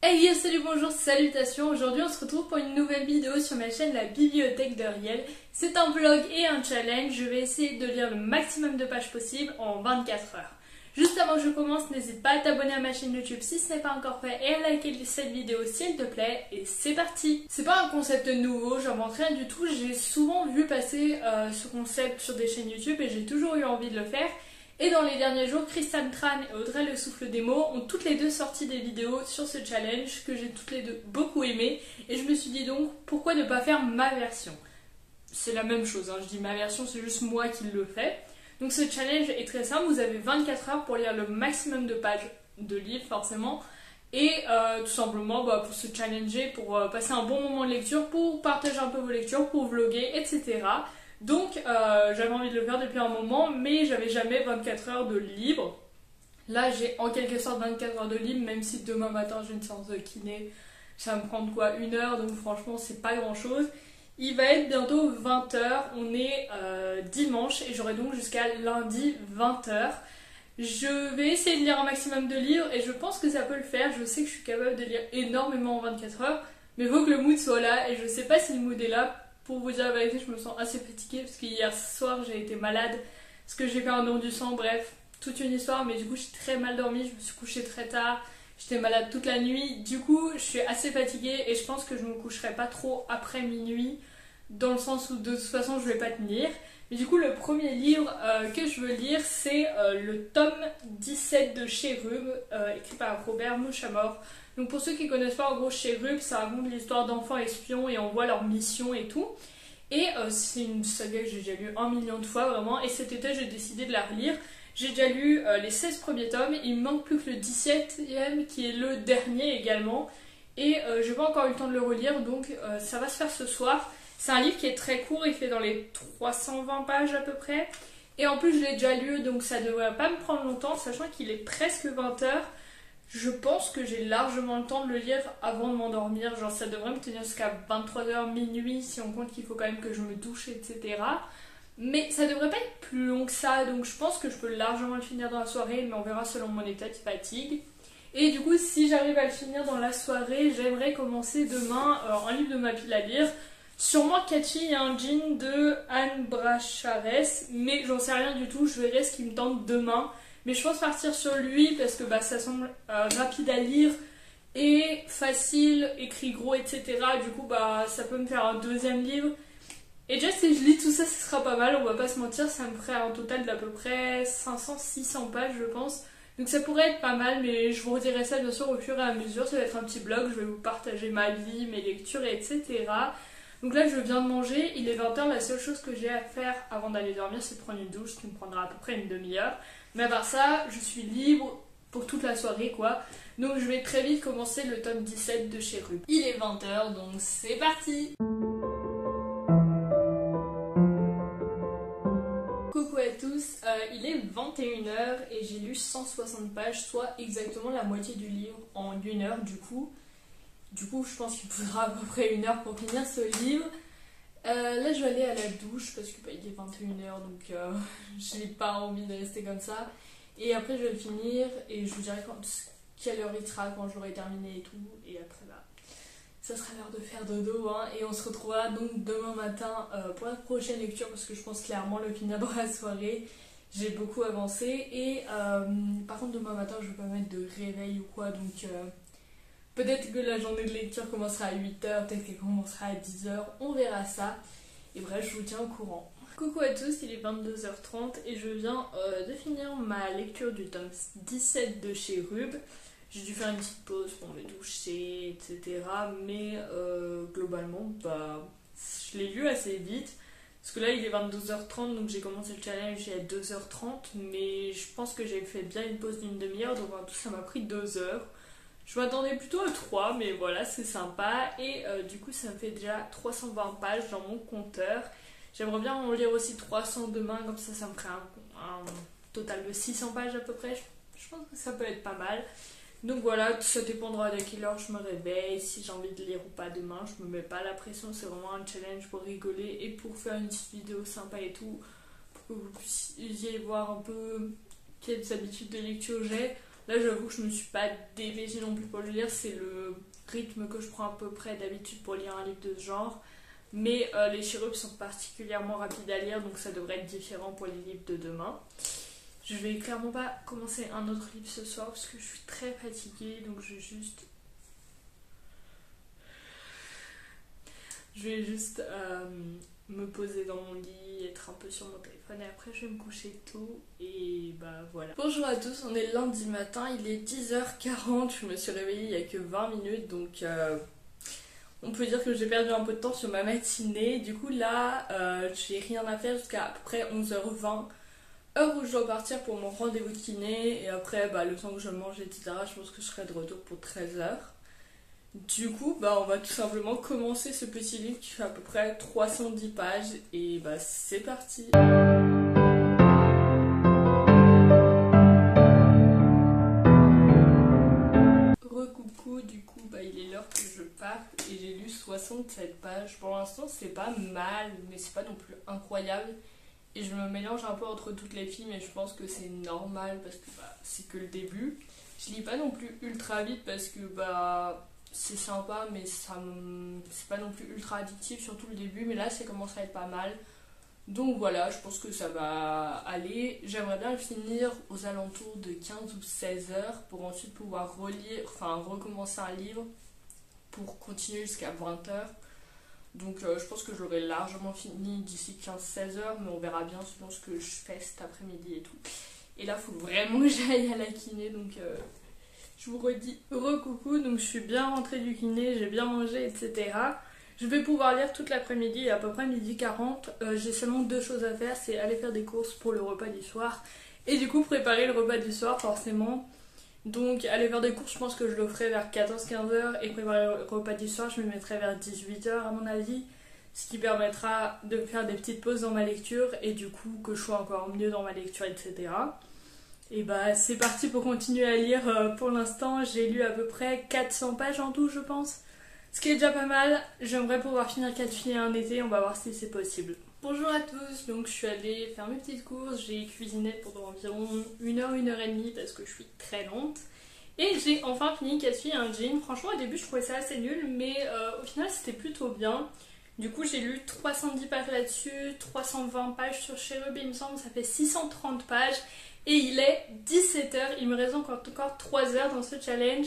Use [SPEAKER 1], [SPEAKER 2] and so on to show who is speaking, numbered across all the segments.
[SPEAKER 1] Hey yo, salut, bonjour, salutations. Aujourd'hui on se retrouve pour une nouvelle vidéo sur ma chaîne La Bibliothèque de Riel. C'est un vlog et un challenge. Je vais essayer de lire le maximum de pages possible en 24 heures. Juste avant que je commence, n'hésite pas à t'abonner à ma chaîne YouTube si ce n'est pas encore fait et à liker cette vidéo s'il te plaît. Et c'est parti. C'est pas un concept nouveau, j'invente rien du tout. J'ai souvent vu passer ce concept sur des chaînes YouTube et j'ai toujours eu envie de le faire. Et dans les derniers jours, Christiane Tran et Audrey Le Souffle des Mots ont toutes les deux sorti des vidéos sur ce challenge que j'ai toutes les deux beaucoup aimé. Et je me suis dit donc, pourquoi ne pas faire ma version? C'est la même chose, hein. Je dis ma version, c'est juste moi qui le fais. Donc ce challenge est très simple, vous avez 24 heures pour lire le maximum de pages de livres forcément. Et tout simplement pour se challenger, pour passer un bon moment de lecture, pour partager un peu vos lectures, pour vlogger, etc. Donc j'avais envie de le faire depuis un moment, mais j'avais jamais 24 heures de libre. Là j'ai en quelque sorte 24 heures de libre, même si demain matin j'ai une séance de kiné, ça va me prendre quoi, 1 heure, donc franchement c'est pas grand chose. Il va être bientôt 20 heures, on est dimanche et j'aurai donc jusqu'à lundi 20 heures. Je vais essayer de lire un maximum de livres et je pense que ça peut le faire. Je sais que je suis capable de lire énormément en 24 heures, mais il faut que le mood soit là et je sais pas si le mood est là. Pour vous dire la vérité, je me sens assez fatiguée parce qu'hier soir j'ai été malade, parce que j'ai fait un don du sang, bref, toute une histoire, mais du coup j'ai très mal dormi, je me suis couchée très tard, j'étais malade toute la nuit, du coup je suis assez fatiguée et je pense que je me coucherai pas trop après minuit, dans le sens où de toute façon je vais pas tenir. Mais du coup le premier livre que je veux lire c'est le tome 17 de Chérub, écrit par Robert Mochamor. Donc pour ceux qui connaissent pas, en gros Chérub ça raconte l'histoire d'enfants espions et on voit leur mission et tout. Et c'est une saga que j'ai déjà lu 1 million de fois vraiment, et cet été j'ai décidé de la relire. J'ai déjà lu les 16 premiers tomes, il me manque plus que le 17e qui est le dernier également. Et j'ai pas encore eu le temps de le relire, donc ça va se faire ce soir. C'est un livre qui est très court, il fait dans les 320 pages à peu près. Et en plus je l'ai déjà lu, donc ça devrait pas me prendre longtemps, sachant qu'il est presque 20 heures. Je pense que j'ai largement le temps de le lire avant de m'endormir. Genre ça devrait me tenir jusqu'à 23 h minuit si on compte qu'il faut quand même que je me douche, etc. Mais ça devrait pas être plus long que ça, donc je pense que je peux largement le finir dans la soirée, mais on verra selon mon état de fatigue. Et du coup, si j'arrive à le finir dans la soirée, j'aimerais commencer demain un livre de ma pile à lire. Sûrement Catchy et un jean de Anne Brachares, mais j'en sais rien du tout, je verrai ce qui me tente demain. Mais je pense partir sur lui parce que ça semble rapide à lire et facile, écrit gros, etc. Du coup, ça peut me faire un deuxième livre. Et déjà, si je lis tout ça, ce sera pas mal, on va pas se mentir, ça me ferait un total d'à peu près 500-600 pages, je pense. Donc ça pourrait être pas mal, mais je vous redirai ça bien sûr au fur et à mesure. Ça va être un petit blog, je vais vous partager ma vie, mes lectures, etc. Donc là, je viens de manger, il est 20 h, la seule chose que j'ai à faire avant d'aller dormir, c'est de prendre une douche, ce qui me prendra à peu près une demi-heure. Mais à part ça, je suis libre pour toute la soirée, quoi. Donc je vais très vite commencer le tome 17 de Chérub. Il est 20 h, donc c'est parti! Coucou à tous, il est 21 h et j'ai lu 160 pages, soit exactement la moitié du livre en 1 heure du coup. Du coup, je pense qu'il faudra à peu près 1 heure pour finir ce livre. Là, je vais aller à la douche parce que il est 21 h, donc j'ai pas envie de rester comme ça. Et après, je vais le finir et je vous dirai quelle heure il sera quand je l'aurai terminé et tout. Et après, ça sera l'heure de faire dodo, hein. Et on se retrouvera donc demain matin pour la prochaine lecture parce que je pense clairement le finir dans la soirée. J'ai beaucoup avancé et par contre, demain matin, je vais pas mettre de réveil ou quoi, donc... peut-être que la journée de lecture commencera à 8 h, peut-être qu'elle commencera à 10 h, on verra ça. Et bref, je vous tiens au courant. Coucou à tous, il est 22 h 30 et je viens de finir ma lecture du tome 17 de Chérub. J'ai dû faire une petite pause pour me doucher, etc. Mais globalement, je l'ai lu assez vite. Parce que là, il est 22 h 30, donc j'ai commencé le challenge à 2 h 30. Mais je pense que j'ai fait bien une pause d'une demi-heure, donc en tout, ça m'a pris 2 heures. Je m'attendais plutôt à 3, mais voilà, c'est sympa. Et du coup, ça me fait déjà 320 pages dans mon compteur. J'aimerais bien en lire aussi 300 demain, comme ça me ferait un total de 600 pages à peu près. Je pense que ça peut être pas mal. Donc voilà, ça dépendra de quelle heure je me réveille, si j'ai envie de lire ou pas demain. Je me mets pas la pression, c'est vraiment un challenge pour rigoler et pour faire une petite vidéo sympa et tout. Pour que vous puissiez voir un peu quelles habitudes de lecture j'ai. Là j'avoue que je me suis pas dépêchée non plus pour le lire, c'est le rythme que je prends à peu près d'habitude pour lire un livre de ce genre. Mais les chérubs sont particulièrement rapides à lire, donc ça devrait être différent pour les livres de demain. Je vais clairement pas commencer un autre livre ce soir parce que je suis très fatiguée, donc je vais juste me poser dans mon lit, être un peu sur mon téléphone et après je vais me coucher tôt et bah voilà. Bonjour à tous, on est lundi matin, il est 10h40, je me suis réveillée il y a que 20 minutes donc on peut dire que j'ai perdu un peu de temps sur ma matinée. Du coup là j'ai rien à faire jusqu'à peu près 11h20, heure où je dois partir pour mon rendez-vous de kiné et après bah, le temps que je mange etc. je pense que je serai de retour pour 13h. Du coup, bah, on va tout simplement commencer ce petit livre qui fait à peu près 310 pages et bah, c'est parti. Recoucou, du coup, bah, il est l'heure que je parte et j'ai lu 67 pages. Pour l'instant, c'est pas mal, mais c'est pas non plus incroyable. Et je me mélange un peu entre toutes les filles, mais je pense que c'est normal parce que bah, c'est que le début. Je lis pas non plus ultra vite parce que bah... c'est sympa mais c'est pas non plus ultra addictif surtout le début mais là ça commence à être pas mal donc voilà je pense que ça va aller. J'aimerais bien le finir aux alentours de 15 ou 16 heures pour ensuite pouvoir relire, enfin recommencer un livre pour continuer jusqu'à 20 heures donc je pense que j'aurai largement fini d'ici 15-16 heures mais on verra bien selon ce que je fais cet après-midi et tout et là faut vraiment que j'aille à la kiné donc je vous redis recoucou, donc je suis bien rentrée du kiné, j'ai bien mangé, etc. Je vais pouvoir lire toute l'après-midi, à peu près 12h40. J'ai seulement deux choses à faire, c'est aller faire des courses pour le repas du soir. Et du coup préparer le repas du soir forcément. Donc aller faire des courses, je pense que je le ferai vers 14-15h. Et préparer le repas du soir, je me mettrai vers 18h à mon avis. Ce qui permettra de faire des petites pauses dans ma lecture et du coup que je sois encore mieux dans ma lecture, etc. Et bah c'est parti pour continuer à lire. Pour l'instant j'ai lu à peu près 400 pages en tout je pense. Ce qui est déjà pas mal. J'aimerais pouvoir finir 4 filles en été, on va voir si c'est possible. Bonjour à tous, donc je suis allée faire mes petites courses. J'ai cuisiné pendant environ 1h-1h30 parce que je suis très lente. Et j'ai enfin fini 4 filles et un jean. Franchement au début je trouvais ça assez nul mais au final c'était plutôt bien. Du coup j'ai lu 310 pages là-dessus, 320 pages sur Cherub il me semble, ça fait 630 pages. Et il est 17h, il me reste encore 3 heures dans ce challenge.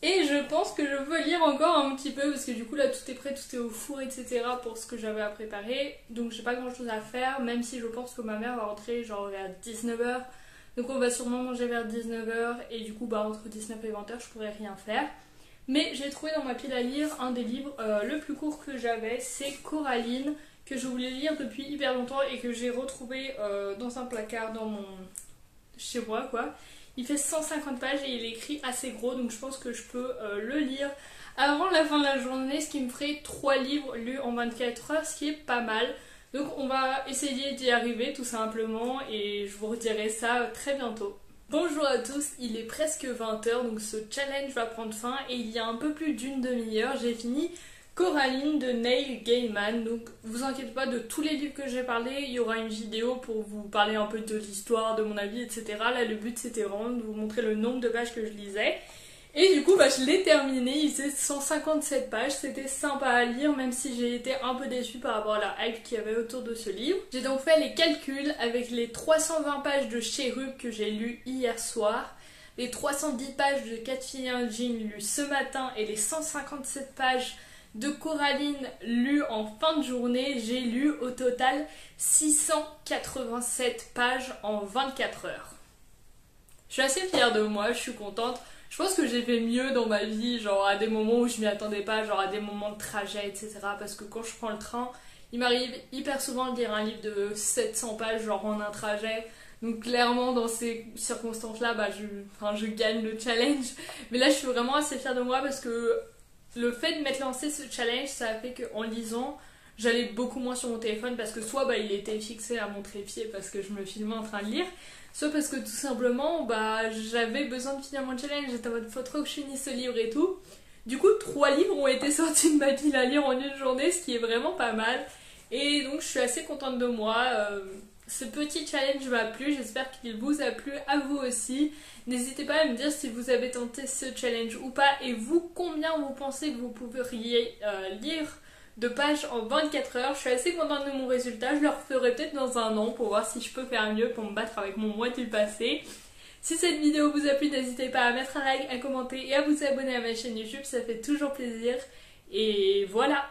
[SPEAKER 1] Et je pense que je veux lire encore un petit peu parce que du coup là tout est prêt, tout est au four, etc. pour ce que j'avais à préparer. Donc j'ai pas grand chose à faire, même si je pense que ma mère va rentrer genre vers 19h. Donc on va sûrement manger vers 19h et du coup bah entre 19 et 20h je pourrais rien faire. Mais j'ai trouvé dans ma pile à lire un des livres le plus court que j'avais, c'est Coraline, que je voulais lire depuis hyper longtemps et que j'ai retrouvé dans un placard dans mon... chez moi quoi. Il fait 150 pages et il est écrit assez gros donc je pense que je peux le lire avant la fin de la journée, ce qui me ferait 3 livres lus en 24 heures, ce qui est pas mal. Donc on va essayer d'y arriver tout simplement et je vous redirai ça très bientôt. Bonjour à tous, il est presque 20h donc ce challenge va prendre fin et il y a un peu plus d'une demi-heure j'ai fini Coraline de Neil Gaiman. Donc vous inquiétez pas, de tous les livres que j'ai parlé, il y aura une vidéo pour vous parler un peu de l'histoire, de mon avis, etc. Là le but c'était vraiment de vous montrer le nombre de pages que je lisais. Et du coup bah, je l'ai terminé, il faisait 157 pages, c'était sympa à lire même si j'ai été un peu déçue par rapport à la hype qu'il y avait autour de ce livre. J'ai donc fait les calculs avec les 320 pages de Cherub que j'ai lu hier soir, les 310 pages de 4 filles et un jean lues ce matin et les 157 pages de Coraline lues en fin de journée. J'ai lu au total 687 pages en 24 heures. Je suis assez fière de moi, je suis contente. Je pense que j'ai fait mieux dans ma vie, genre à des moments où je m'y attendais pas, genre à des moments de trajet, etc. Parce que quand je prends le train, il m'arrive hyper souvent de lire un livre de 700 pages, genre en un trajet. Donc clairement, dans ces circonstances-là, bah, je gagne le challenge. Mais là, je suis vraiment assez fière de moi parce que le fait de m'être lancé ce challenge, ça a fait qu'en lisant, j'allais beaucoup moins sur mon téléphone parce que soit bah, il était fixé à mon trépied parce que je me filmais en train de lire, soit parce que tout simplement bah, j'avais besoin de finir mon challenge, j'étais en mode faut trop que je finisse ce livre et tout. Du coup 3 livres ont été sortis de ma pile à lire en une journée, ce qui est vraiment pas mal. Et donc je suis assez contente de moi, ce petit challenge m'a plu, j'espère qu'il vous a plu, à vous aussi. N'hésitez pas à me dire si vous avez tenté ce challenge ou pas, et vous, combien vous pensez que vous pourriez lire de pages en 24 heures. Je suis assez contente de mon résultat, je le referai peut-être dans un an pour voir si je peux faire mieux, pour me battre avec mon moi du passé. Si cette vidéo vous a plu, n'hésitez pas à mettre un like, à commenter et à vous abonner à ma chaîne YouTube, ça fait toujours plaisir. Et voilà!